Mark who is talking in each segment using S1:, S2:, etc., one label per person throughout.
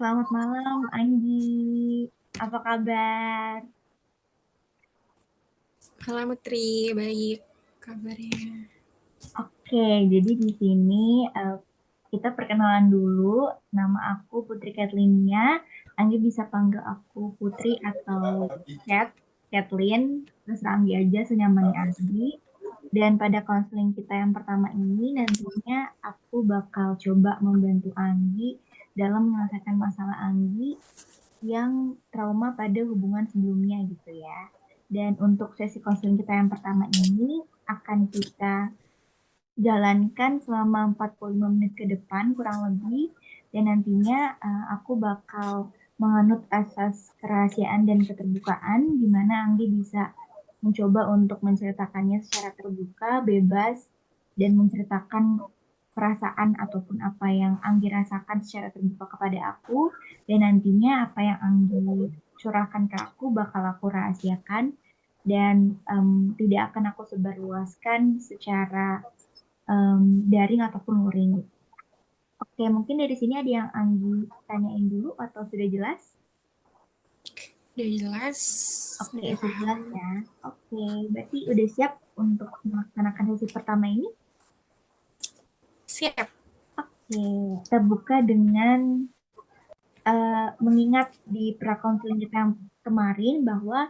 S1: Selamat malam, Anggi. Apa kabar?
S2: Halo Putri, baik kabarnya.
S1: Oke, jadi di sini eh, kita perkenalan dulu. Nama aku Putri Catlinia. Anggi bisa panggil aku Putri atau Cat, Catlin. Terserah Anggi aja, senyamannya Anggi. Dan pada konseling kita yang pertama ini, nantinya aku bakal coba membantu Anggi dalam menyelesaikan masalah Anggi yang trauma pada hubungan sebelumnya gitu ya. Dan untuk sesi konseling kita yang pertama ini akan kita jalankan selama 45 menit ke depan kurang lebih. Dan nantinya aku bakal menganut asas kerahasiaan dan keterbukaan di mana Anggi bisa mencoba untuk menceritakannya secara terbuka, bebas, dan menceritakan perasaan ataupun apa yang Anggi rasakan secara terbuka kepada aku. Dan nantinya apa yang Anggi curahkan ke aku bakal aku rahasiakan dan tidak akan aku sebarluaskan secara daring ataupun luring. Oke, mungkin dari sini ada yang Anggi tanyain dulu atau sudah jelas?
S2: Udah jelas,
S1: Oke,
S2: udah
S1: sudah jelas
S2: paham.
S1: ya. Oke, berarti udah siap untuk melaksanakan sesi pertama ini?
S2: Siap.
S1: Oke, kita buka dengan mengingat di prakonseling kita yang kemarin bahwa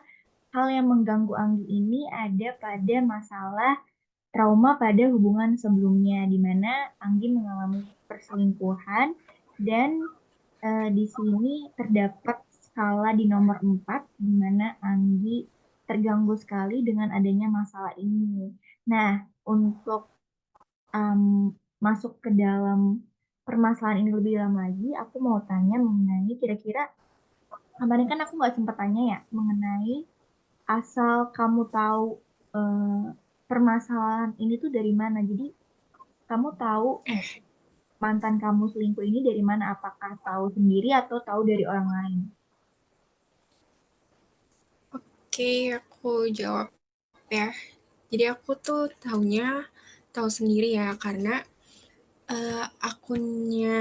S1: hal yang mengganggu Anggi ini ada pada masalah trauma pada hubungan sebelumnya, di mana Anggi mengalami perselingkuhan dan di sini terdapat skala di nomor 4, di mana Anggi terganggu sekali dengan adanya masalah ini. Nah, untuk em, masuk ke dalam permasalahan ini lebih dalam lagi, aku mau tanya mengenai kira-kira kemarin kan aku nggak sempat tanya ya mengenai asal kamu tahu eh, permasalahan ini tuh dari mana. Jadi kamu tahu mantan kamu selingkuh ini dari mana? Apakah tahu sendiri atau tahu dari orang lain?
S2: Oke, aku jawab ya. Jadi aku tuh tahu sendiri ya karena akunnya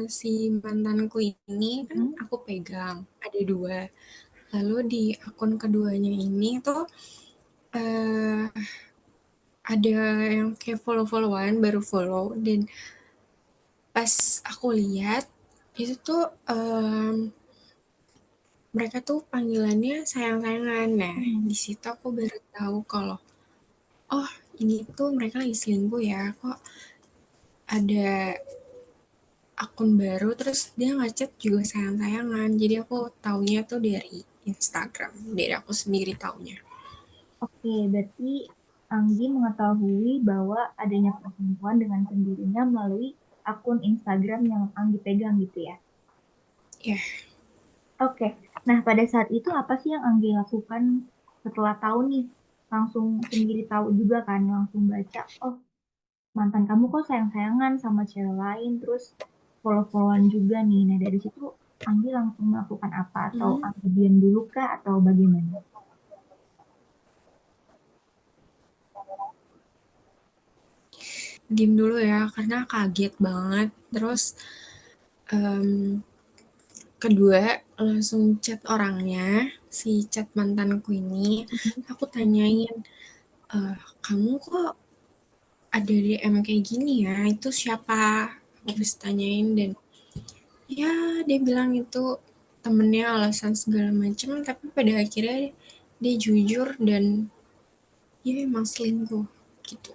S2: si mantanku ini kan
S1: Mm-mm.
S2: aku pegang, ada dua. Lalu di akun keduanya ini tuh eh, ada yang kayak follow-followan, baru follow dan pas aku lihat itu tuh mereka tuh panggilannya sayang-sayangan. Nah,
S1: Hmm.
S2: di situ aku baru tahu kalau oh, ini tuh mereka lagi selingkuh ya. Kok ada akun baru terus dia ngechat juga sayang-sayangan. Jadi aku taunya tuh dari Instagram, dari aku sendiri taunya.
S1: Oke, berarti Anggi mengetahui bahwa adanya perselingkuhan dengan sendirinya melalui akun Instagram yang Anggi pegang gitu ya.
S2: Ya,
S1: Oke, nah pada saat itu apa sih yang Anggi lakukan setelah tahu nih? Langsung sendiri tahu juga kan, langsung baca, oh mantan kamu kok sayang-sayangan sama cewek lain, terus follow-followan juga nih. Nah dari situ Anggi langsung melakukan apa? Atau
S2: hmm,
S1: Anggi diam dulu kah atau bagaimana?
S2: diem dulu ya karena kaget banget. Terus em, kedua langsung chat orangnya, si chat mantanku ini. Aku tanyain, kamu kok ada DM kayak gini ya, itu siapa? Aku harus tanyain dan ya dia bilang itu temennya alasan segala macam tapi pada akhirnya dia jujur dan ya emang selingkuh gitu.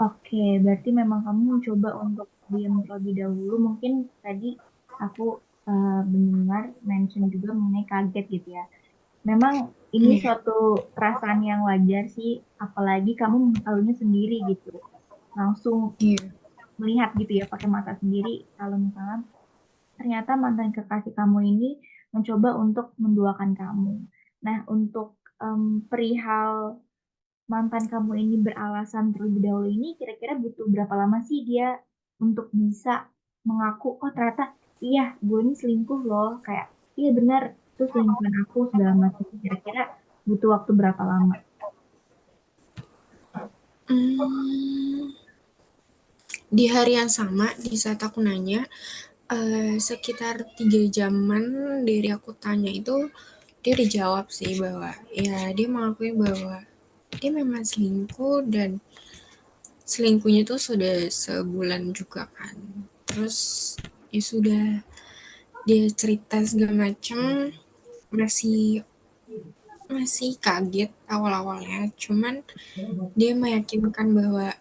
S1: Oke, berarti memang kamu mencoba untuk diam terlebih dahulu. Mungkin tadi aku mendengar mention juga mengenai kaget gitu ya. Memang ini
S2: Ya,
S1: suatu perasaan yang wajar sih, apalagi kamu mengetahuinya sendiri gitu. Langsung
S2: iya.
S1: melihat gitu ya pakai mata sendiri kalau misalnya ternyata mantan kekasih kamu ini mencoba untuk menduakan kamu. Nah, untuk perihal mantan kamu ini beralasan terlebih dahulu ini kira-kira butuh berapa lama sih dia untuk bisa mengaku, oh ternyata iya gue ini selingkuh loh, kayak iya benar itu selingkuhan aku segala macam. Kira-kira butuh waktu berapa lama?
S2: Hmm, di hari yang sama di saat aku nanya Sekitar 3 jaman dari aku tanya itu, dia udah jawab sih bahwa ya dia mengakui bahwa dia memang selingkuh dan selingkuhnya tuh sudah sebulan juga kan. Terus ya sudah, dia cerita segala macam, masih masih kaget awal-awalnya, cuman dia meyakinkan bahwa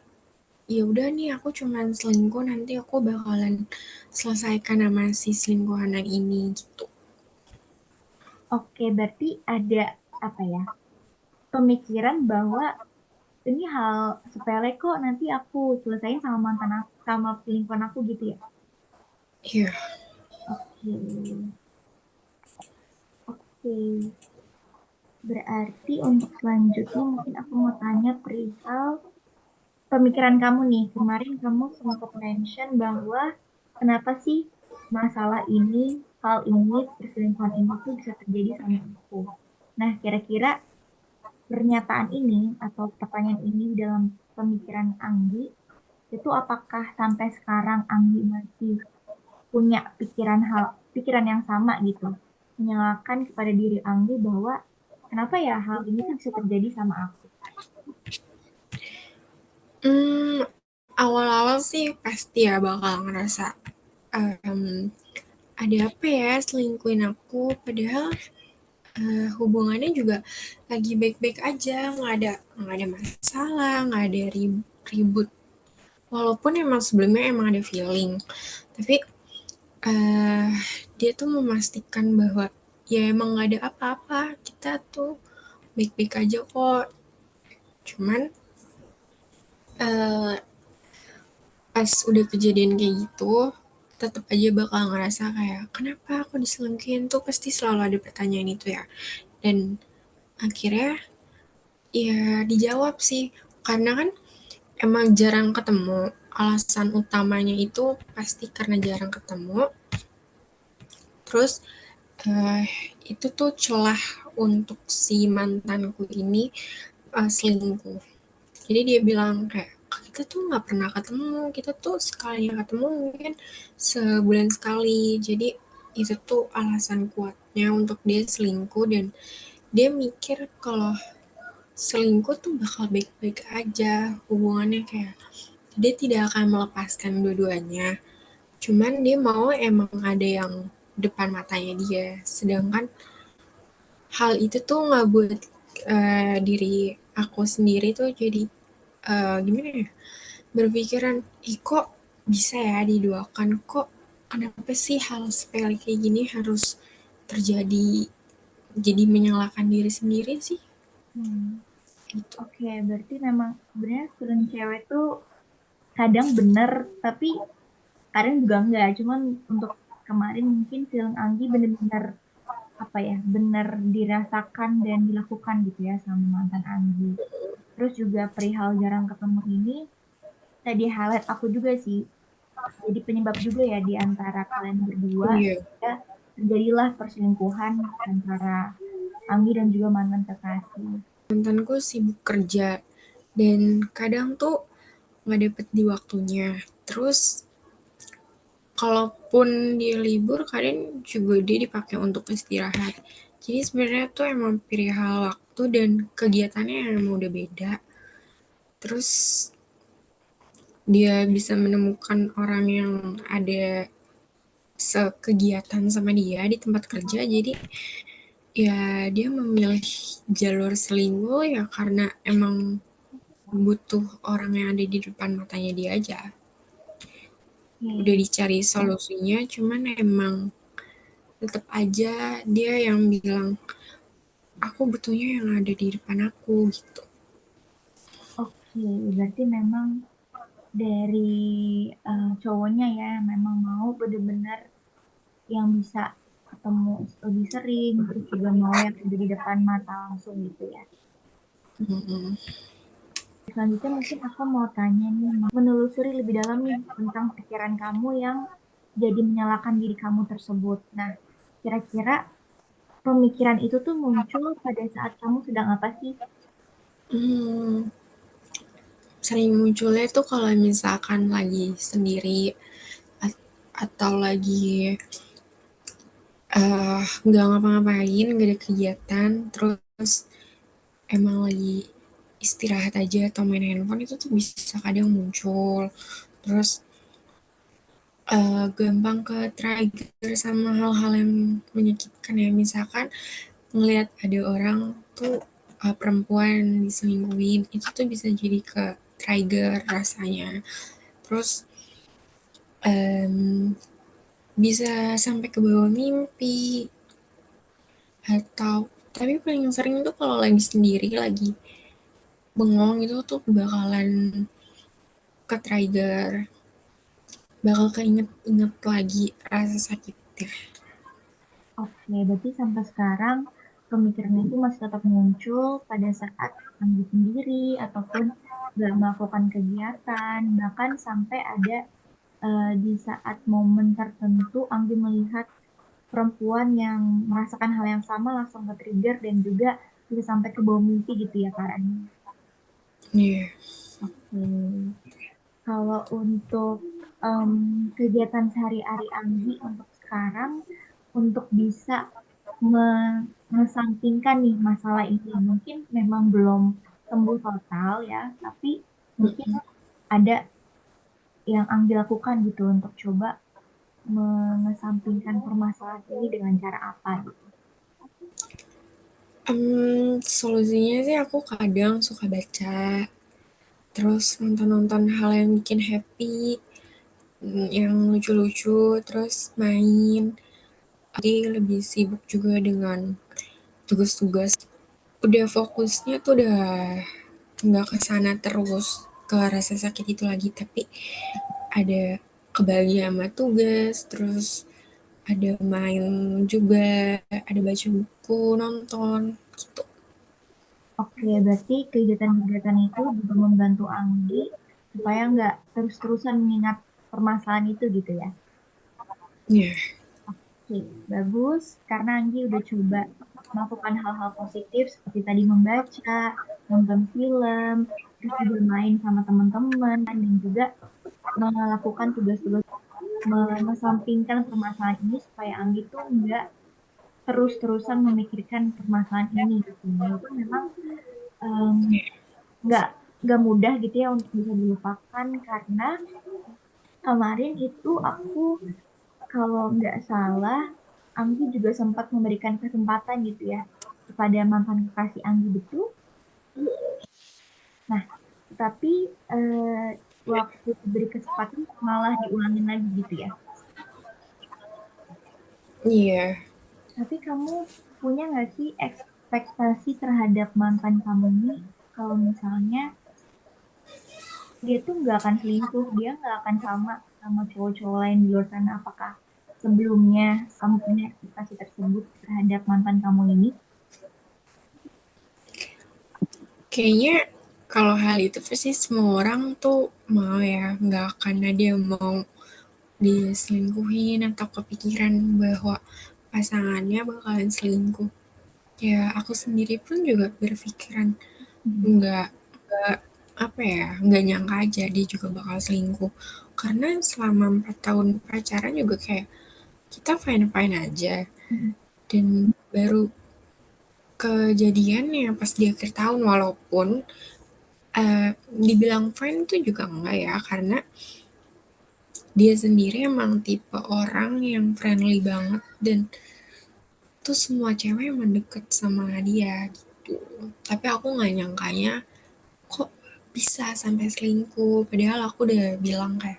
S2: ya udah nih aku cuman selingkuh, nanti aku bakalan selesaikan sama si selingkuhanan ini gitu.
S1: Oke, berarti ada apa ya? Pemikiran bahwa ini hal sepele kok, nanti aku selesain sama mantan aku, sama selingkuhan aku gitu ya.
S2: Iya.
S1: Oke, oke. Berarti untuk selanjutnya mungkin aku mau tanya perihal pemikiran kamu nih. Kemarin kamu sempat mention bahwa kenapa sih masalah ini, hal ini, perselingkuhan ini tuh bisa terjadi sama aku. Nah, kira-kira pernyataan ini atau pertanyaan ini dalam pemikiran Anggi itu apakah sampai sekarang Anggi masih punya pikiran yang sama gitu, menyalahkan kepada diri Anggi bahwa kenapa ya hal ini tuh bisa terjadi sama aku.
S2: Hmm, awal-awal sih pasti ya bakal ngerasa um, ada apa ya selingkuhin aku, padahal hubungannya juga lagi baik-baik aja, nggak ada masalah, nggak ada ribut. Walaupun emang sebelumnya emang ada feeling, tapi eh dia tuh memastikan bahwa ya emang nggak ada apa-apa, kita tuh baik-baik aja kok. Cuman eh pas udah kejadian kayak gitu, tetap aja bakal ngerasa kayak kenapa aku diselingkuhin, tuh pasti selalu ada pertanyaan itu ya. Dan akhirnya ya dijawab sih, karena kan emang jarang ketemu. Alasan utamanya itu pasti karena jarang ketemu. Terus eh, itu tuh celah untuk si mantanku ini selingkuh. Jadi dia bilang kayak kita tuh nggak pernah ketemu, kita tuh sekali ketemu mungkin sebulan sekali. Jadi itu tuh alasan kuatnya untuk dia selingkuh, dan dia mikir kalau selingkuh tuh bakal baik-baik aja hubungannya, kayak dia tidak akan melepaskan dua-duanya. Cuman dia mau emang ada yang depan matanya dia. Sedangkan hal itu tuh nggak buat diri aku sendiri tuh jadi gimana ya, berpikiran, ih kok bisa ya diduakan, kok kenapa sih hal sepele kayak gini harus terjadi, jadi menyalahkan diri sendiri sih
S1: Hmm,
S2: gitu.
S1: oke, berarti memang sebenarnya feeling cewek tuh kadang bener, tapi kadang juga enggak. Cuman untuk kemarin mungkin feeling Anggi bener-bener apa ya, bener dirasakan dan dilakukan gitu ya sama mantan Anggi. Terus juga perihal jarang ketemu ini, tadi highlight aku juga sih. Jadi penyebab juga ya di antara kalian berdua,
S2: Iya,
S1: ya, terjadilah perselingkuhan antara Anggi dan juga mantan kekasih.
S2: mantanku sibuk kerja dan kadang tuh nggak dapet di waktunya. Terus kalaupun dia libur, kadang juga dia dipakai untuk istirahat. Jadi sebenarnya tuh emang perihal waktu dan kegiatannya yang emang udah beda. Terus dia bisa menemukan orang yang ada sekegiatan sama dia di tempat kerja, jadi ya dia memilih jalur selingkuh ya karena emang butuh orang yang ada di depan matanya dia aja. Udah
S1: Oke,
S2: dicari solusinya, cuman emang tetap aja dia yang bilang aku butuhnya yang ada di depan aku gitu.
S1: oke, berarti memang dari cowoknya ya memang mau bener-bener yang bisa ketemu lebih sering, terus juga mau yang ada di depan mata langsung gitu ya.
S2: Mm-mm.
S1: Selanjutnya mungkin aku mau tanya nih, menelusuri lebih dalam nih tentang pikiran kamu yang jadi menyalahkan diri kamu tersebut. Nah, kira-kira pemikiran itu tuh muncul pada saat kamu sedang apa sih?
S2: Hmm, sering munculnya tuh kalau misalkan lagi sendiri atau lagi nggak ngapa-ngapain, nggak ada kegiatan, terus emang lagi istirahat aja atau main handphone, itu tuh bisa kadang muncul. Terus gampang ke trigger sama hal-hal yang menyakitkan ya, misalkan ngelihat ada orang tuh perempuan diselingkuhin, itu tuh bisa jadi ke trigger rasanya. Terus em, bisa sampai ke bawah mimpi, atau tapi paling sering tuh kalau lagi sendiri, lagi bengong, itu tuh bakalan ke trigger, bakal keinget-inget lagi rasa sakitnya.
S1: Oke, berarti sampai sekarang pemikiran itu masih tetap muncul pada saat Anggi sendiri ataupun nggak melakukan kegiatan, bahkan sampai ada di saat momen tertentu Anggi melihat perempuan yang merasakan hal yang sama langsung ke trigger dan juga bisa sampai ke bawah mimpi gitu ya Kak Rani.
S2: Iya. Yeah.
S1: Oke. Kalau untuk em, kegiatan sehari-hari Anggi untuk sekarang, untuk bisa mengesampingkan nih masalah ini, mungkin memang belum sembuh total ya, tapi mungkin ada yang Anggi lakukan gitu untuk coba mengesampingkan permasalahan ini dengan cara apa gitu.
S2: Solusinya sih aku kadang suka baca, terus nonton-nonton hal yang bikin happy, yang lucu-lucu, terus main. Jadi lebih sibuk juga dengan tugas-tugas. Udah fokusnya tuh udah nggak ke sana terus, ke rasa sakit itu lagi, tapi ada kebahagiaan sama tugas, terus ada main juga, ada baca buku, nonton gitu.
S1: Oke, berarti kegiatan-kegiatan itu juga membantu Anggi supaya nggak terus-terusan mengingat permasalahan itu gitu ya.
S2: Ya. Yeah.
S1: Oke, bagus. Karena Anggi udah coba melakukan hal-hal positif seperti tadi membaca, nonton film, terus juga main sama teman-teman, dan juga melakukan tugas-tugas mengesampingkan permasalahan ini supaya Anggi tuh nggak terus-terusan memikirkan permasalahan ini gitu. Walaupun memang em, nggak nggak mudah gitu ya untuk bisa dilupakan karena kemarin itu aku kalau nggak salah Anggi juga sempat memberikan kesempatan gitu ya kepada mantan kekasih Anggi betul. Nah, tapi eh, waktu diberi kesempatan malah diulangin lagi gitu ya.
S2: Iya.
S1: Tapi kamu punya nggak sih ekspektasi terhadap mantan kamu ini kalau misalnya dia tuh nggak akan selingkuh, dia nggak akan sama sama cowok-cowok lain di luar sana. Apakah sebelumnya kamu punya ekspektasi tersebut terhadap mantan kamu ini?
S2: Kayaknya kalau hal itu pasti semua orang tuh mau ya, nggak akan ada yang mau diselingkuhin atau kepikiran bahwa pasangannya bakalan selingkuh. Ya aku sendiri pun juga berpikiran
S1: Hmm.
S2: nggak nggak apa ya, nggak nyangka aja dia juga bakal selingkuh. Karena selama 4 tahun pacaran juga kayak kita fine fine aja,
S1: Hmm.
S2: dan baru kejadiannya pas di akhir tahun, walaupun dibilang fine tuh juga enggak ya, karena dia sendiri emang tipe orang yang friendly banget, dan tuh semua cewek emang deket sama dia gitu. Tapi aku nggak nyangkanya kok bisa sampai selingkuh, padahal aku udah bilang kayak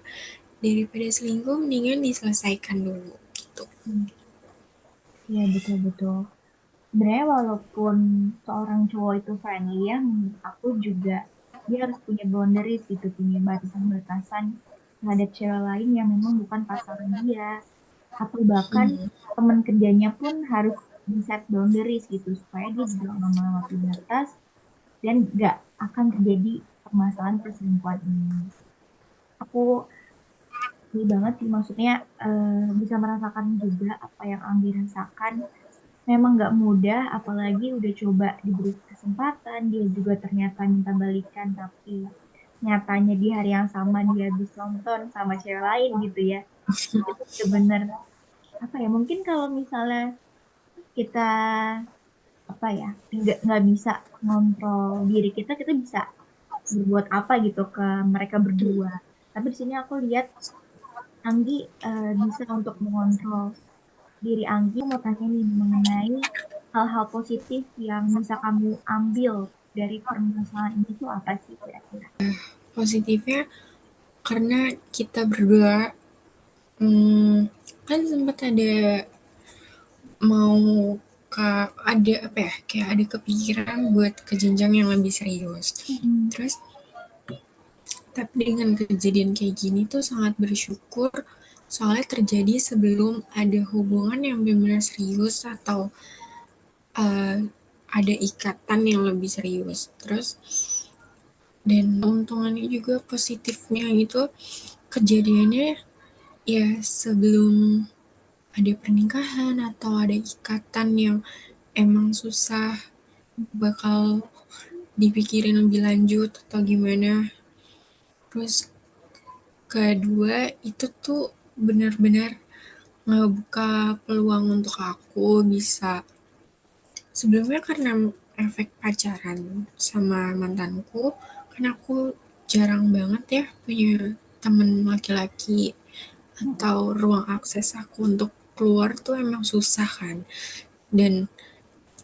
S2: daripada selingkuh mendingan diselesaikan dulu gitu.
S1: Hmm. Ya, betul-betul. Sebenarnya walaupun seorang cowok itu friendly ya, menurut aku juga dia harus punya boundaries gitu, punya batasan-batasan terhadap cewek lain yang memang bukan pasangan dia. Atau bahkan
S2: Hmm.
S1: teman kerjanya pun harus di set boundaries gitu, supaya dia juga nggak melewati batas dan nggak akan terjadi permasalahan perselingkuhan ini. Aku ini banget sih, maksudnya bisa merasakan juga apa yang Anggi rasakan. Memang nggak mudah, apalagi udah coba diberi kesempatan, dia juga ternyata minta balikan, tapi nyatanya di hari yang sama dia habis nonton sama cewek lain gitu ya. Itu benar-benar apa ya? Mungkin kalau misalnya kita apa ya nggak bisa ngontrol diri kita, kita bisa berbuat apa gitu ke mereka berdua. Tapi di sini aku lihat Anggi bisa untuk mengontrol diri Anggi. Aku mau tanya nih mengenai hal-hal positif yang bisa kamu ambil dari permasalahan ini tuh apa sih kira-kira?
S2: Positifnya karena kita berdua hmm, kan sempat ada mau ada apa ya, kayak ada kepikiran buat ke jenjang yang lebih serius.
S1: Mm-mm.
S2: Terus tapi dengan kejadian kayak gini tuh sangat bersyukur soalnya terjadi sebelum ada hubungan yang benar-benar serius atau uh, ada ikatan yang lebih serius. Terus dan keuntungannya juga positifnya itu kejadiannya ya sebelum ada pernikahan atau ada ikatan yang emang susah bakal dipikirin lebih lanjut atau gimana. Terus kedua itu tuh benar-benar ngebuka peluang untuk aku bisa sebelumnya karena efek pacaran sama mantanku kan aku jarang banget ya punya temen laki-laki
S1: Mm-mm.
S2: atau ruang akses aku untuk keluar tuh emang susah kan. Dan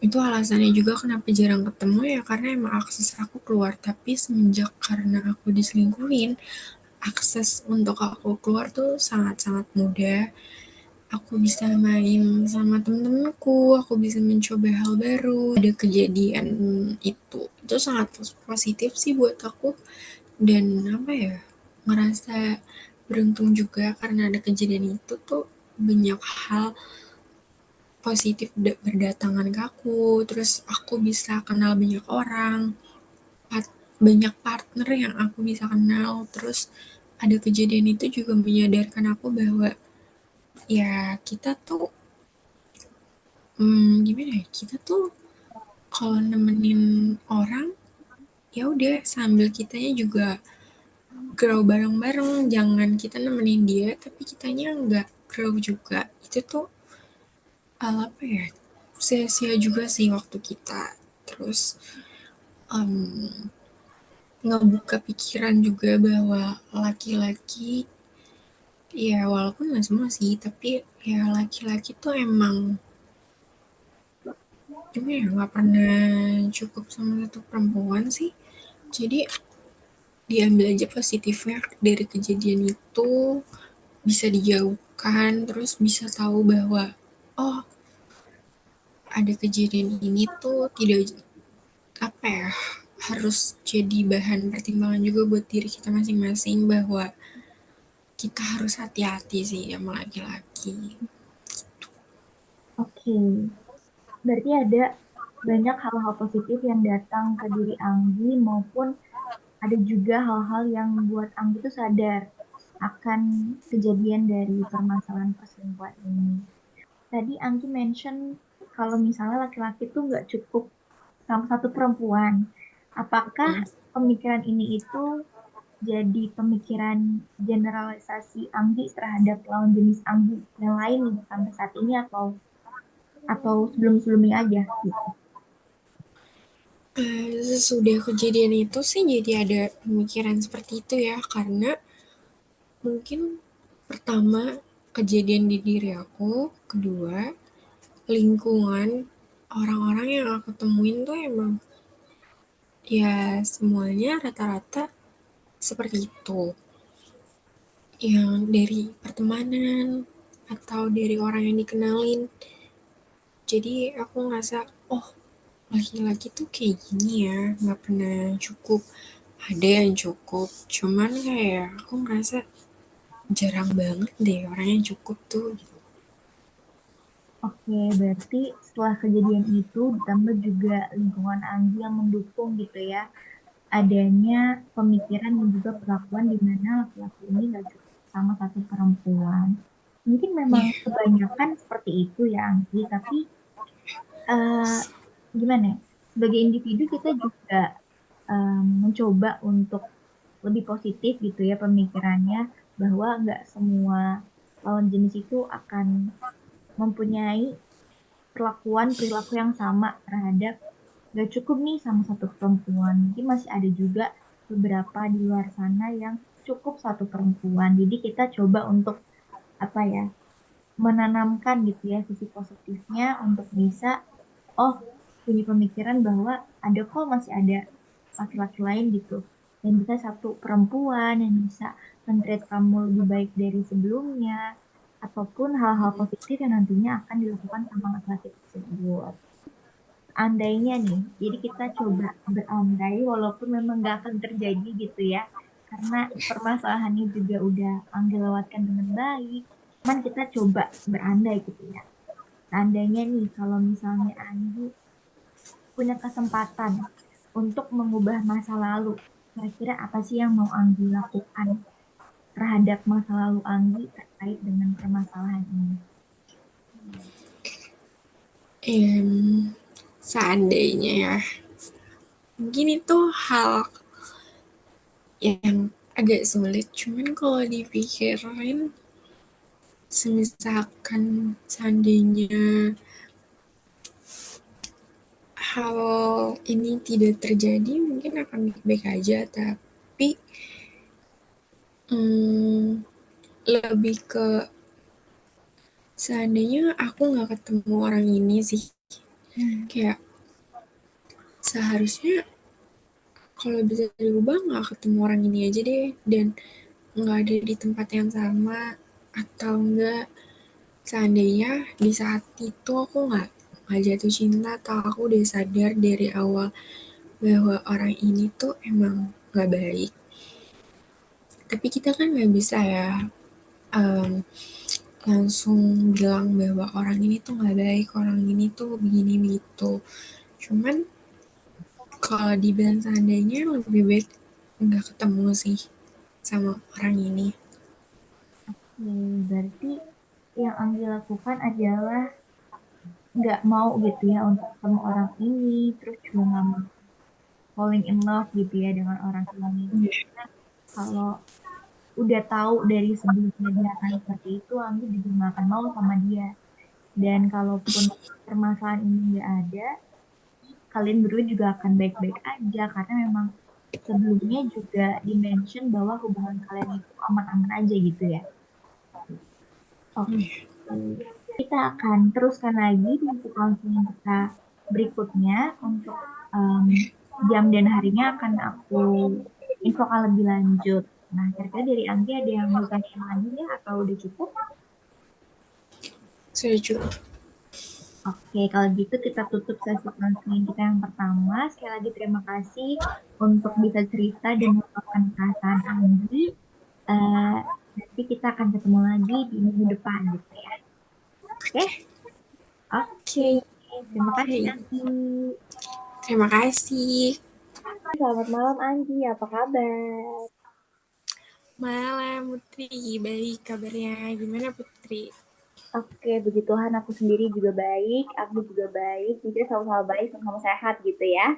S2: itu alasannya juga kenapa jarang ketemu ya karena emang akses aku keluar. Tapi semenjak karena aku diselingkuhin, akses untuk aku keluar tuh sangat-sangat mudah. Aku bisa main sama temen-temenku, aku bisa mencoba hal baru. Ada kejadian itu sangat positif sih buat aku. Dan apa ya, ngerasa beruntung juga karena ada kejadian itu tuh banyak hal positif berdatangan ke aku, terus aku bisa kenal banyak orang, banyak partner yang aku bisa kenal, terus ada kejadian itu juga menyadarkan aku bahwa ya kita tuh gimana ya kita tuh kalau nemenin orang ya udah sambil kitanya juga grow bareng-bareng, jangan kita nemenin dia tapi kitanya nggak grow juga, itu tuh apa ya sia-sia juga sih waktu kita. Terus um, ngebuka pikiran juga bahwa laki-laki ya walaupun nggak semua sih tapi ya laki-laki tuh emang cuma ya nggak pernah cukup sama satu perempuan sih. Jadi diambil aja positifnya dari kejadian itu, bisa dijauhkan terus bisa tahu bahwa oh ada kejadian ini tuh tidak apa ya harus jadi bahan pertimbangan juga buat diri kita masing-masing bahwa kita harus hati-hati sih sama laki-laki.
S1: Oke, berarti ada banyak hal-hal positif yang datang ke diri Anggi maupun ada juga hal-hal yang buat Anggi tuh sadar akan kejadian dari permasalahan perselingkuhan ini. Tadi Anggi mention kalau misalnya laki-laki tuh nggak cukup sama satu perempuan. Apakah pemikiran ini itu jadi pemikiran generalisasi Anggi terhadap lawan jenis Anggi yang lain nih sampai saat ini atau sebelum-sebelumnya aja gitu?
S2: Sesudah kejadian itu sih jadi ada pemikiran seperti itu ya karena mungkin pertama kejadian di diri aku, kedua lingkungan orang-orang yang aku temuin tuh emang ya semuanya rata-rata seperti itu. Yang dari pertemanan atau dari orang yang dikenalin. Jadi aku ngerasa, oh laki-laki tuh kayak gini ya, nggak pernah cukup. Ada yang cukup, cuman kayak aku ngerasa jarang banget deh orang yang cukup tuh.
S1: Oke, berarti setelah kejadian itu ditambah juga lingkungan Anggi yang mendukung gitu ya, adanya pemikiran dan juga perlakuan di mana laki-laki ini nggak cukup sama satu perempuan. Mungkin memang
S2: Ya,
S1: kebanyakan seperti itu ya Anggi, tapi eh, gimana ya? Sebagai individu kita juga mencoba untuk lebih positif gitu ya pemikirannya bahwa nggak semua. lawan jenis itu akan mempunyai perilaku yang sama terhadap gak cukup nih sama satu perempuan. Mungkin masih ada juga beberapa di luar sana yang cukup satu perempuan. Jadi kita coba untuk apa ya, menanamkan gitu ya sisi positifnya untuk bisa oh punya pemikiran bahwa ada kok masih ada laki-laki lain gitu yang bisa satu perempuan yang bisa men-treat kamu lebih baik dari sebelumnya ataupun hal-hal positif yang nantinya akan dilakukan sama laki-laki tersebut. Andainya nih, jadi kita coba berandai walaupun memang gak akan terjadi gitu ya, karena permasalahannya juga udah Anggi lewatkan dengan baik. Cuman kita coba berandai gitu ya. Seandainya nih, kalau misalnya Anggi punya kesempatan untuk mengubah masa lalu, kira-kira apa sih yang mau Anggi lakukan terhadap masa lalu Anggi terkait dengan permasalahan ini?
S2: Seandainya ya, mungkin itu hal yang agak sulit, cuman kalau dipikirin, semisalkan seandainya hal ini tidak terjadi, mungkin akan baik-baik aja, tapi hmm, lebih ke seandainya aku nggak ketemu orang ini sih,
S1: Hmm.
S2: kayak seharusnya kalau bisa dirubah nggak ketemu orang ini aja deh, dan nggak ada di tempat yang sama, atau enggak seandainya di saat itu aku nggak jatuh cinta, atau aku udah sadar dari awal bahwa orang ini tuh emang nggak baik, tapi kita kan nggak bisa ya um, langsung bilang bahwa orang ini tuh nggak baik, orang ini tuh begini begitu. Cuman kalau dibilang seandainya, lebih baik nggak ketemu sih sama orang ini.
S1: Berarti yang Anggi lakukan adalah nggak mau gitu ya untuk ketemu orang ini, terus juga nggak mau falling in love gitu ya dengan orang ini. Kalau udah tahu dari sebelumnya dia akan seperti itu, Anggi juga nggak akan mau sama dia. Dan kalaupun permasalahan ini nggak ada, kalian berdua juga akan baik-baik aja karena memang sebelumnya juga dimention bahwa hubungan kalian itu aman-aman aja gitu ya. Oke, kita akan teruskan lagi di counseling kita berikutnya untuk em, jam dan harinya akan aku infokan lebih lanjut. Nah, kira-kira dari Anggi ada yang mau tanya lagi ya atau udah cukup?
S2: Sudah cukup.
S1: Oke, kalau gitu kita tutup sesi counseling kita yang pertama. Sekali lagi terima kasih untuk bisa cerita dan meluapkan perasaan Anggi. Eh, Nanti kita akan ketemu lagi di minggu depan gitu ya. Oke? Oke.
S2: Oke,
S1: Terima kasih
S2: okay.
S1: Anggi.
S2: Terima kasih.
S1: Selamat malam Anggi, apa kabar?
S2: Malam Putri, baik kabarnya, gimana Putri?
S1: Oke, puji Tuhan aku sendiri juga baik, Anggi juga baik, jadi sama-sama baik, sama-sama sehat gitu ya.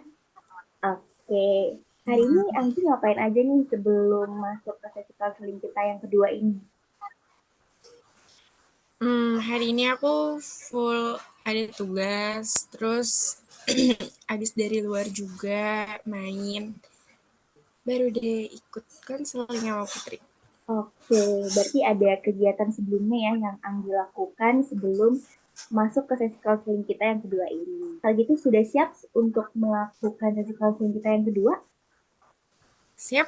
S1: Oke, hari ini Anggi ngapain aja nih sebelum masuk ke sesi counseling kita yang kedua ini?
S2: Hari ini aku full ada tugas, terus abis dari luar juga main, baru deh ikut konseling sama Putri.
S1: Oke, berarti ada kegiatan sebelumnya ya yang Anggi lakukan sebelum masuk ke sesi counseling kita yang kedua ini. Kalau gitu sudah siap untuk melakukan sesi counseling kita yang kedua?
S2: Siap?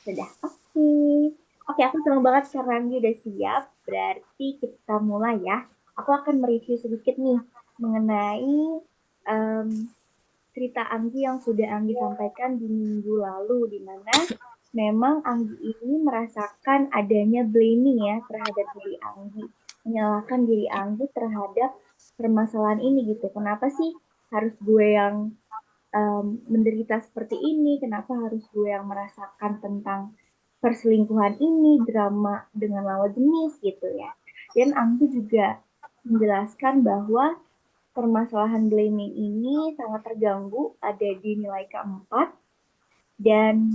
S1: Sudah, oke. Oke, aku senang banget karena Anggi udah siap. Berarti kita mulai ya. Aku akan mereview sedikit nih mengenai em, cerita Anggi yang sudah Anggi sampaikan di minggu lalu, di mana memang Anggi ini merasakan adanya blaming ya terhadap diri Anggi. Menyalahkan diri Anggi terhadap permasalahan ini gitu. Kenapa sih harus gue yang menderita seperti ini? Kenapa harus gue yang merasakan tentang perselingkuhan ini, drama dengan lawan jenis gitu ya. Dan Anggi juga menjelaskan bahwa permasalahan blaming ini sangat terganggu ada di nilai keempat dan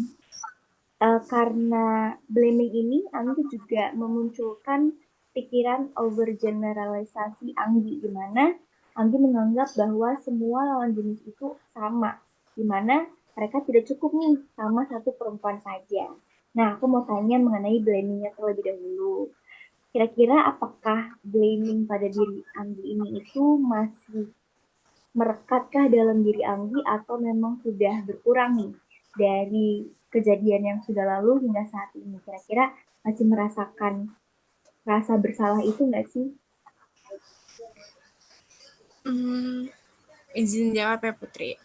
S1: karena blaming ini Anggi juga memunculkan pikiran overgeneralisasi Anggi, di mana Anggi menganggap bahwa semua lawan jenis itu sama, di mana mereka tidak cukup nih sama satu perempuan saja. Nah, aku mau tanya mengenai blamingnya terlebih dahulu. Kira-kira apakah blaming pada diri Anggi ini itu masih merekatkah dalam diri Anggi atau memang sudah berkurang nih dari kejadian yang sudah lalu hingga saat ini? Kira-kira masih merasakan rasa bersalah itu nggak sih?
S2: Izin jawab ya Putri.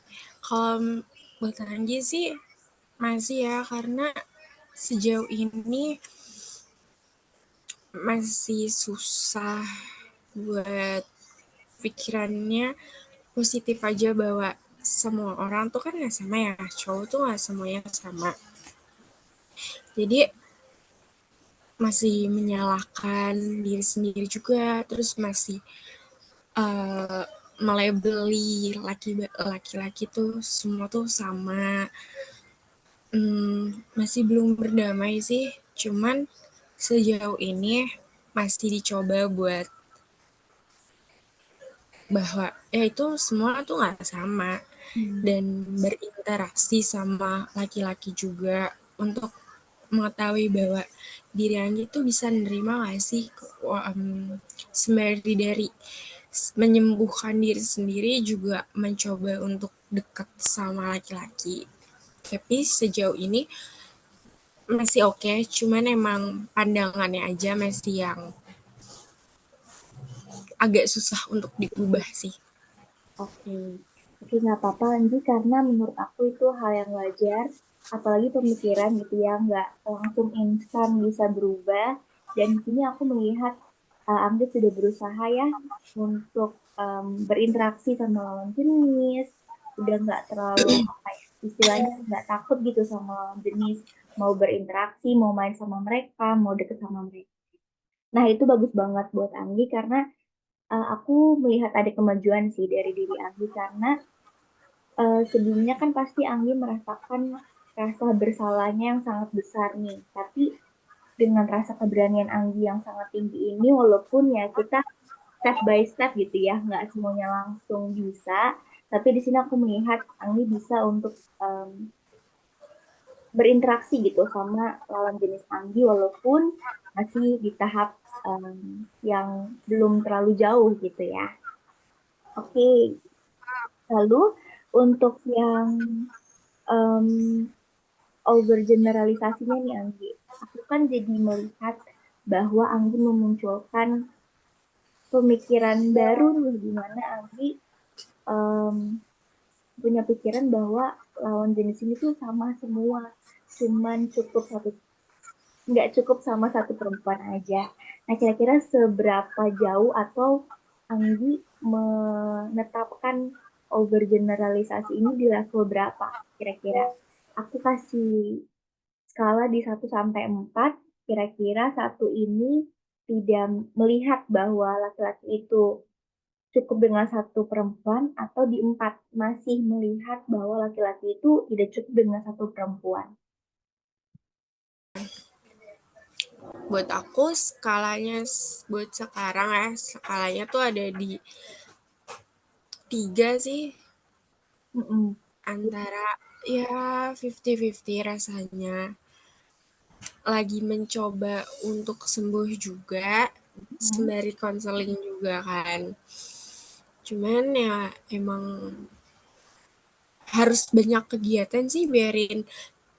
S2: Kalau buat Anggi sih masih ya, karena sejauh ini masih susah buat pikirannya positif aja bahwa semua orang tuh kan nggak sama ya, cowok tuh nggak semuanya sama. Jadi masih menyalahkan diri sendiri juga, terus masih uh, melabeli laki-laki tuh semua tuh sama. Masih belum berdamai sih, cuman sejauh ini masih dicoba buat bahwa ya itu semua tuh nggak sama,
S1: Hmm.
S2: dan berinteraksi sama laki-laki juga untuk mengetahui bahwa diri Anggi tuh bisa nerima gak sih sembari dari menyembuhkan diri sendiri juga mencoba untuk dekat sama laki-laki. Tapi sejauh ini masih oke, cuman emang pandangannya aja masih yang agak susah untuk diubah sih.
S1: Oke, oke nggak apa-apa Anji karena menurut aku itu hal yang wajar, apalagi pemikiran gitu ya nggak langsung instan bisa berubah. Dan di sini aku melihat Anggi sudah berusaha ya untuk berinteraksi sama lawan jenis, udah nggak terlalu apa ya istilahnya nggak takut gitu sama lawan jenis, mau berinteraksi, mau main sama mereka, mau deket sama mereka. Nah itu bagus banget buat Anggi karena aku melihat ada kemajuan sih dari diri Anggi karena sebelumnya kan pasti Anggi merasakan rasa bersalahnya yang sangat besar nih. Tapi dengan rasa keberanian Anggi yang sangat tinggi ini, walaupun ya kita step by step gitu ya, nggak semuanya langsung bisa. Tapi di sini aku melihat Anggi bisa untuk berinteraksi gitu sama lawan jenis Anggi, walaupun masih di tahap yang belum terlalu jauh gitu ya. Oke, lalu untuk yang em, overgeneralisasinya nih Anggi, aku kan jadi melihat bahwa Anggi memunculkan pemikiran baru nih di mana Anggi em, punya pikiran bahwa lawan jenis ini tuh sama semua, cuman cukup satu, nggak cukup sama satu perempuan aja. Nah, kira-kira seberapa jauh atau Anggi menetapkan overgeneralisasi ini di level berapa kira-kira? Aku kasih skala di 1 sampai 4, kira-kira satu ini tidak melihat bahwa laki-laki itu cukup dengan satu perempuan atau di 4 masih melihat bahwa laki-laki itu tidak cukup dengan satu perempuan.
S2: Buat aku skalanya buat sekarang ya, skalanya tuh ada di 3 sih,
S1: Mm-mm.
S2: antara ya 50-50 rasanya. Lagi mencoba untuk sembuh juga,
S1: Mm.
S2: sembari konseling juga kan. Cuman ya emang harus banyak kegiatan sih biarin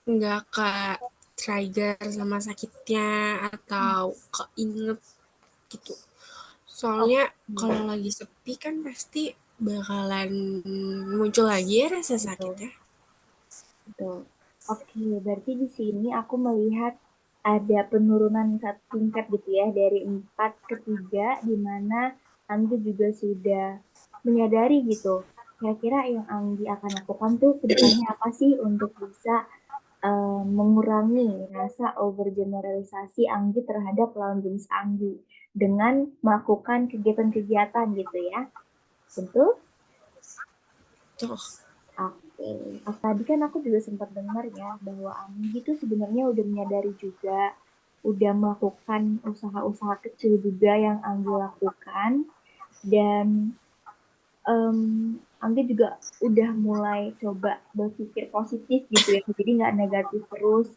S2: nggak ke trigger sama sakitnya atau keinget gitu.
S1: Oh,
S2: Soalnya kalau lagi sepi kan pasti bakalan muncul lagi ya rasa
S1: betul.
S2: sakitnya.
S1: Betul. Oke, berarti di sini aku melihat ada penurunan satu tingkat gitu ya dari 4 ke 3 di mana Anggi juga sudah menyadari gitu. Kira-kira yang Anggi akan lakukan tuh ke depannya apa sih untuk bisa mengurangi rasa overgeneralisasi Anggi terhadap lawan jenis Anggi dengan melakukan kegiatan-kegiatan gitu ya. Betul?
S2: Tuh,
S1: Oke, tadi kan aku juga sempat dengar ya bahwa Anggi tuh sebenarnya udah menyadari juga udah melakukan usaha-usaha kecil juga yang Anggi lakukan dan em, Anggi juga udah mulai coba berpikir positif gitu ya, jadi nggak negatif terus.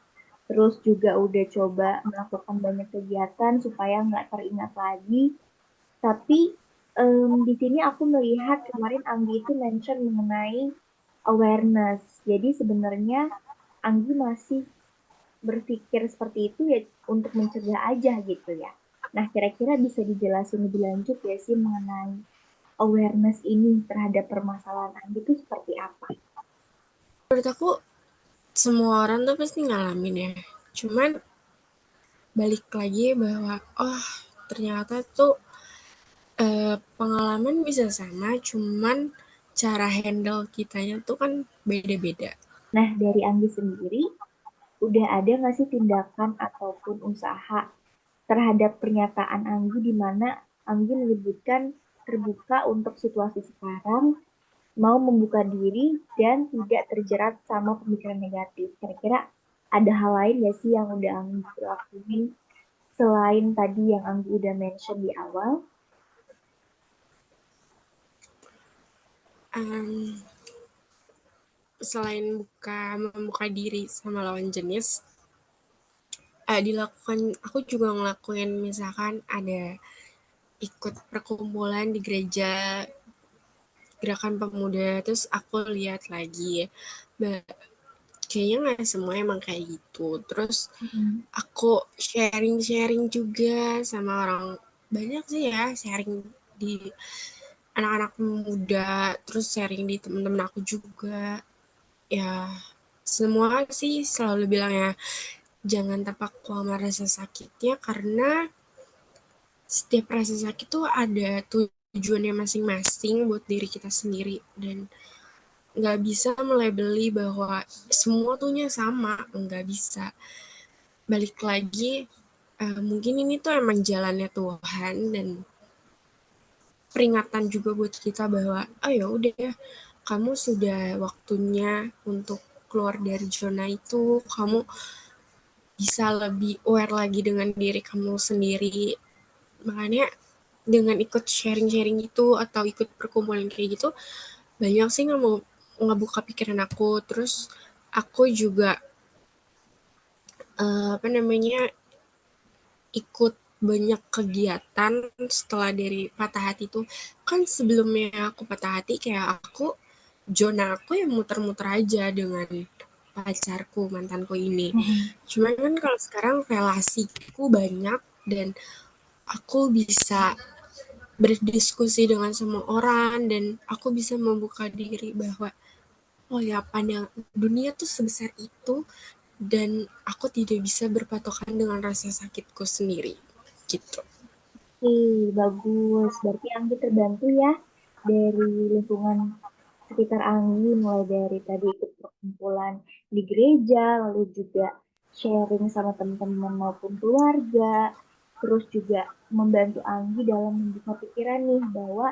S1: Terus juga udah coba melakukan banyak kegiatan supaya nggak teringat lagi. Tapi di sini aku melihat kemarin Anggi itu mention mengenai awareness. Jadi sebenarnya Anggi masih berpikir seperti itu ya untuk mencegah aja gitu ya. Nah, kira-kira bisa dijelasin lebih lanjut ya sih mengenai awareness ini terhadap permasalahan Anggi itu seperti apa?
S2: Menurut aku semua orang tuh pasti ngalamin ya. Cuman balik lagi bahwa oh ternyata tuh pengalaman bisa sama, cuman cara handle kitanya tuh kan beda-beda.
S1: Nah, dari Anggi sendiri, udah ada nggak sih tindakan ataupun usaha terhadap pernyataan Anggi di mana Anggi menyebutkan terbuka untuk situasi sekarang, mau membuka diri dan tidak terjerat sama pemikiran negatif. Kira-kira ada hal lain nggak sih yang udah Anggi lakuin selain tadi yang Anggi udah mention di awal?
S2: Um, Selain membuka diri sama lawan jenis, dilakukan aku juga ngelakuin misalkan ada ikut perkumpulan di gereja gerakan pemuda terus aku lihat lagi kayaknya nggak semua emang kayak gitu terus
S1: Hmm.
S2: aku sharing-sharing juga sama orang banyak sih ya sharing di anak-anak muda terus sharing di temen-temen aku juga ya semua sih selalu bilang ya jangan terpaku sama rasa sakitnya karena setiap rasa sakit tuh ada tujuannya masing-masing buat diri kita sendiri dan nggak bisa melabeli bahwa semua tuhnya sama nggak bisa balik lagi mungkin ini tuh emang jalannya Tuhan dan peringatan juga buat kita bahwa oh ya udah kamu sudah waktunya untuk keluar dari zona itu kamu bisa lebih aware lagi dengan diri kamu sendiri makanya dengan ikut sharing-sharing itu atau ikut perkumpulan kayak gitu banyak sih nggak mau ngebuka pikiran aku terus aku juga apa namanya ikut banyak kegiatan setelah dari patah hati itu kan sebelumnya aku patah hati kayak aku zona aku yang muter-muter aja dengan pacarku mantanku ini
S1: Hmm.
S2: cuman kan kalau sekarang relasiku banyak dan aku bisa berdiskusi dengan semua orang dan aku bisa membuka diri bahwa oh ya pandang dunia tuh sebesar itu dan aku tidak bisa berpatokan dengan rasa sakitku sendiri gitu.
S1: Oke, bagus. Berarti Anggi terbantu ya dari lingkungan sekitar Anggi, mulai dari tadi ikut perkumpulan di gereja, lalu juga sharing sama teman-teman maupun keluarga, terus juga membantu Anggi dalam membuka pikiran nih bahwa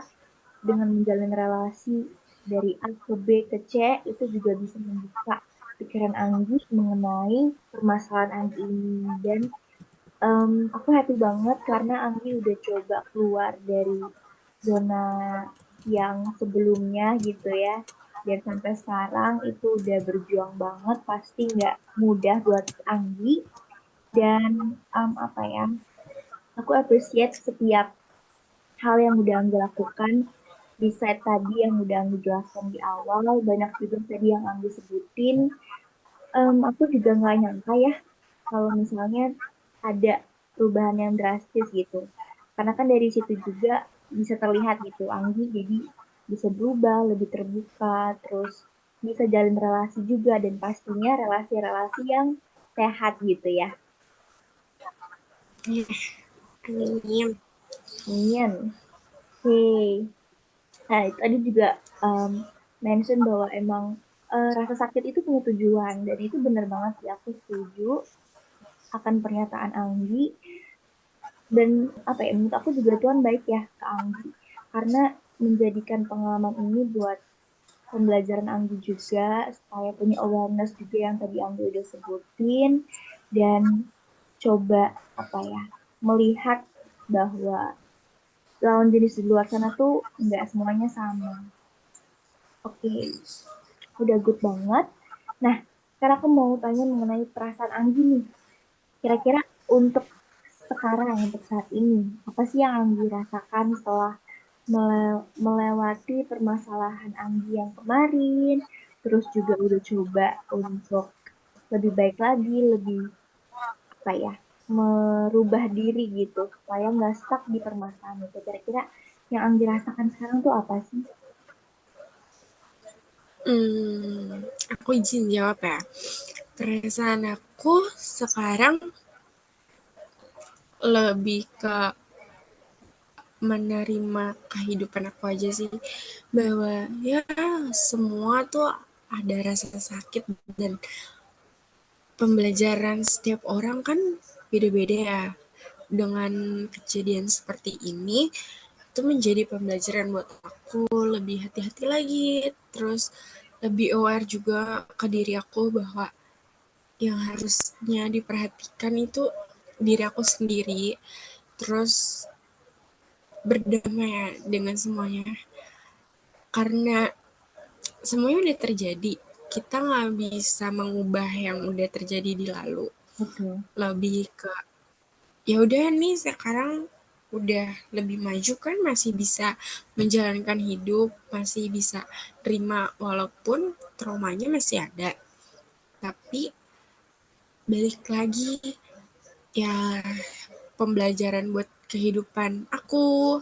S1: dengan menjalin relasi dari A ke B ke C itu juga bisa membuka pikiran Anggi mengenai permasalahan Anggi ini dan aku happy banget karena Anggi udah coba keluar dari zona yang sebelumnya gitu ya. Dan sampai sekarang itu udah berjuang banget, pasti nggak mudah buat Anggi. Dan apa ya, aku appreciate setiap hal yang udah Anggi lakukan. Di set tadi yang udah Anggi jelaskan di awal, banyak juga tadi yang Anggi sebutin. Aku juga nggak nyangka ya kalau misalnya ada perubahan yang drastis gitu. Karena kan dari situ juga bisa terlihat gitu, Anggi jadi bisa berubah, lebih terbuka, terus bisa jalin relasi juga, dan pastinya relasi-relasi yang sehat gitu ya.
S2: Ya, amin.
S1: Amin. Oke. Nah, itu tadi juga um, mention bahwa emang rasa sakit itu punya tujuan, dan itu benar banget sih, aku setuju akan pernyataan Anggi. Dan apa ya, menurut aku juga Tuhan baik ya ke Anggi karena menjadikan pengalaman ini buat pembelajaran Anggi juga supaya punya awareness juga yang tadi Anggi udah sebutin dan coba apa ya, melihat bahwa lawan jenis di luar sana tuh nggak semuanya sama. Oke, udah good banget. Nah, sekarang aku mau tanya mengenai perasaan Anggi nih. Kira-kira untuk sekarang, untuk saat ini, apa sih yang Anggi rasakan setelah melewati permasalahan Anggi yang kemarin, terus juga udah coba untuk lebih baik lagi, lebih apa ya, merubah diri gitu, supaya nggak stuck di permasalahan itu. Kira-kira yang Anggi rasakan sekarang tuh apa sih?
S2: Aku izin jawab ya. Perasaan aku sekarang lebih ke menerima kehidupan aku aja sih, bahwa ya semua tuh ada rasa sakit, dan pembelajaran setiap orang kan beda-beda ya. Dengan kejadian seperti ini, itu menjadi pembelajaran buat aku lebih hati-hati lagi, terus lebih aware juga ke diri aku bahwa yang harusnya diperhatikan itu diri aku sendiri, terus berdamai dengan semuanya, karena semuanya udah terjadi, kita nggak bisa mengubah yang udah terjadi di lalu.
S1: Betul.
S2: Lebih ke ya udah nih sekarang udah lebih maju kan, masih bisa menjalankan hidup, masih bisa terima walaupun traumanya masih ada, tapi balik lagi ya, pembelajaran buat kehidupan aku,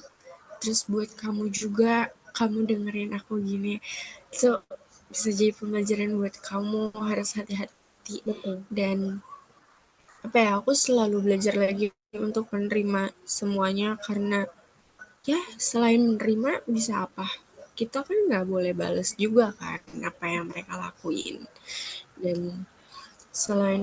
S2: terus buat kamu juga, kamu dengerin aku gini, so bisa jadi pembelajaran buat kamu, harus hati-hati.
S1: Betul.
S2: Dan apa ya, aku selalu belajar lagi untuk menerima semuanya, karena ya selain menerima bisa apa, kita kan nggak boleh bales juga kan apa yang mereka lakuin. Dan selain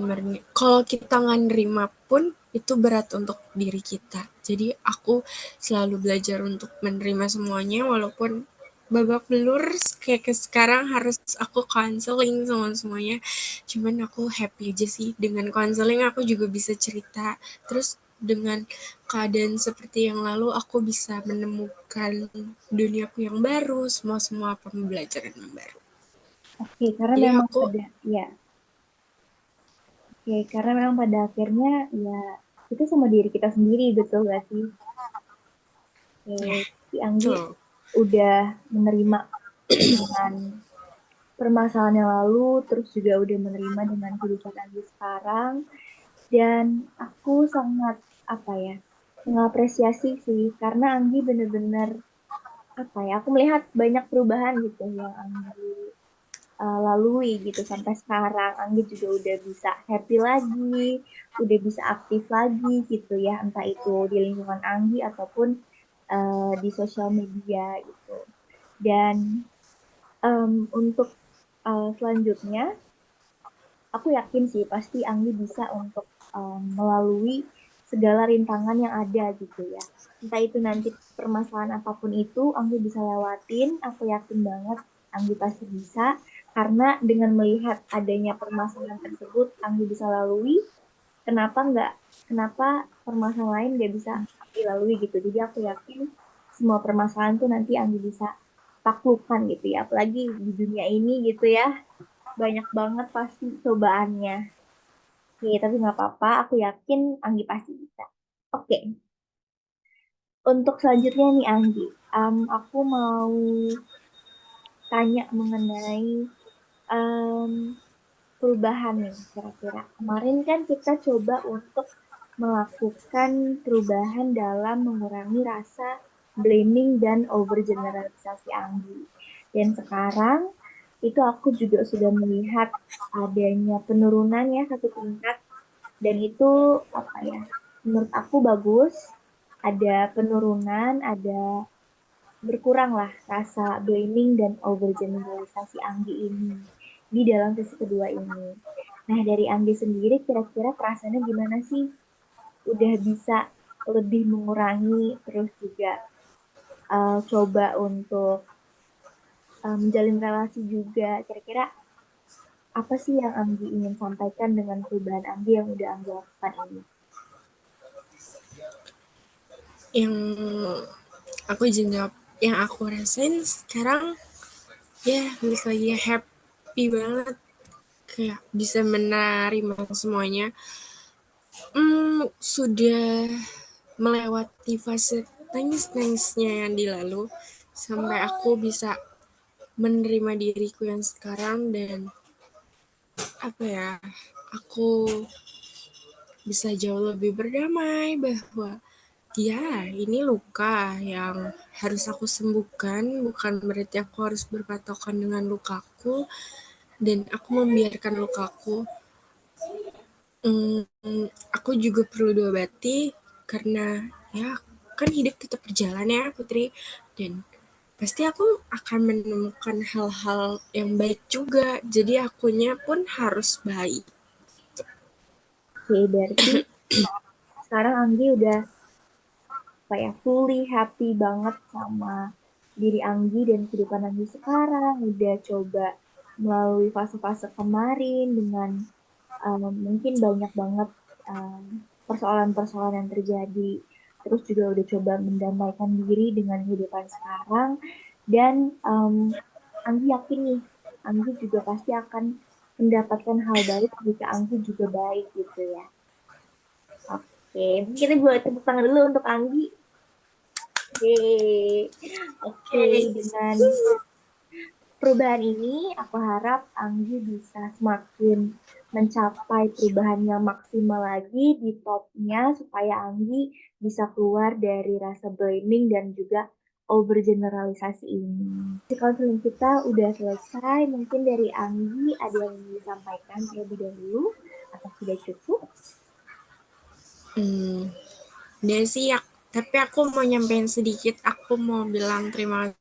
S2: kalau kita nggak nerima pun itu berat untuk diri kita, jadi aku selalu belajar untuk menerima semuanya, walaupun babak belur kayak ke sekarang harus aku counseling sama semuanya, cuman aku happy aja sih dengan counseling, aku juga bisa cerita, terus dengan keadaan seperti yang lalu aku bisa menemukan duniaku yang baru, semua pembelajaran yang baru.
S1: Oke, karena
S2: Jadi
S1: memang
S2: aku
S1: pada ya, oke, karena memang pada akhirnya ya itu sama diri kita sendiri, betul gak sih?
S2: ya
S1: Oke, si Anggi
S2: tuh.
S1: udah menerima dengan permasalahan yang lalu, terus juga udah menerima dengan kehidupan Anggi sekarang, dan aku sangat apa ya, mengapresiasi sih, karena Anggi bener-bener apa ya, aku melihat banyak perubahan gitu yang Anggi lalui gitu sampai sekarang. Anggi juga udah bisa happy lagi, udah bisa aktif lagi gitu ya, entah itu di lingkungan Anggi ataupun di sosial media gitu. Dan untuk selanjutnya, aku yakin sih pasti Anggi bisa untuk melalui segala rintangan yang ada gitu ya. Entah itu nanti permasalahan apapun itu, Anggi bisa lewatin. Aku yakin banget Anggi pasti bisa. Karena dengan melihat adanya permasalahan tersebut, Anggi bisa lalui. Kenapa nggak? Kenapa permasalahan lain nggak bisa Anggi lalui gitu? Jadi aku yakin semua permasalahan tuh nanti Anggi bisa taklukkan gitu ya. Apalagi di dunia ini gitu ya, banyak banget pasti cobaannya. Oke, tapi nggak apa-apa. Aku yakin Anggi pasti bisa. Oke, untuk selanjutnya nih Anggi, aku mau tanya mengenai em, perubahan nih kira-kira. Kemarin kan kita coba untuk melakukan perubahan dalam mengurangi rasa blaming dan overgeneralisasi Anggi. Dan sekarang itu aku juga sudah melihat adanya penurunan ya satu tingkat, dan itu apa ya, menurut aku bagus, ada penurunan, ada berkurang lah rasa blaming dan overgeneralisasi Anggi ini di dalam sesi kedua ini. Nah, dari Anggi sendiri kira-kira perasaannya gimana sih? Udah bisa lebih mengurangi, terus juga coba untuk menjalin relasi juga. Kira-kira apa sih yang Anggi ingin sampaikan dengan perubahan Anggi yang udah Anggi lakukan ini?
S2: Yang aku izin jawab, yang aku rasain sekarang ya balik lagi ya, happy banget, kayak bisa menerima semuanya. Sudah melewati fase nangis-nangisnya yang di lalu sampai aku bisa menerima diriku yang sekarang, dan apa ya, aku bisa jauh lebih berdamai bahwa ya ini luka yang harus aku sembuhkan, bukan berarti aku harus berpatokan dengan lukaku, dan aku membiarkan lukaku. Aku juga perlu diobati karena ya kan hidup tetap berjalan ya Putri, dan pasti aku akan menemukan hal-hal yang baik juga, jadi akunya pun harus baik.
S1: Oke, berarti sekarang Anggi udah kayak fully happy banget sama diri Anggi dan kehidupan Anggi sekarang. Udah coba melalui fase-fase kemarin dengan mungkin banyak banget um, persoalan-persoalan yang terjadi. Terus juga udah coba mendamaikan diri dengan kehidupan sekarang. Dan Anggi yakin nih, Anggi juga pasti akan mendapatkan hal baik jika Anggi juga baik gitu ya. Oke, mungkin kita buat tepuk tangan dulu untuk Anggi. Yeay. Oke,
S2: Okay.
S1: dengan perubahan ini aku harap Anggi bisa semakin mencapai perubahan yang maksimal lagi di topnya supaya Anggi bisa keluar dari rasa blaming dan juga overgeneralisasi ini. Jadi konseling kita udah selesai, mungkin dari Anggi ada yang ingin disampaikan terlebih dahulu atau sudah cukup?
S2: Udah sih ya, tapi aku mau nyampein sedikit, aku mau bilang terima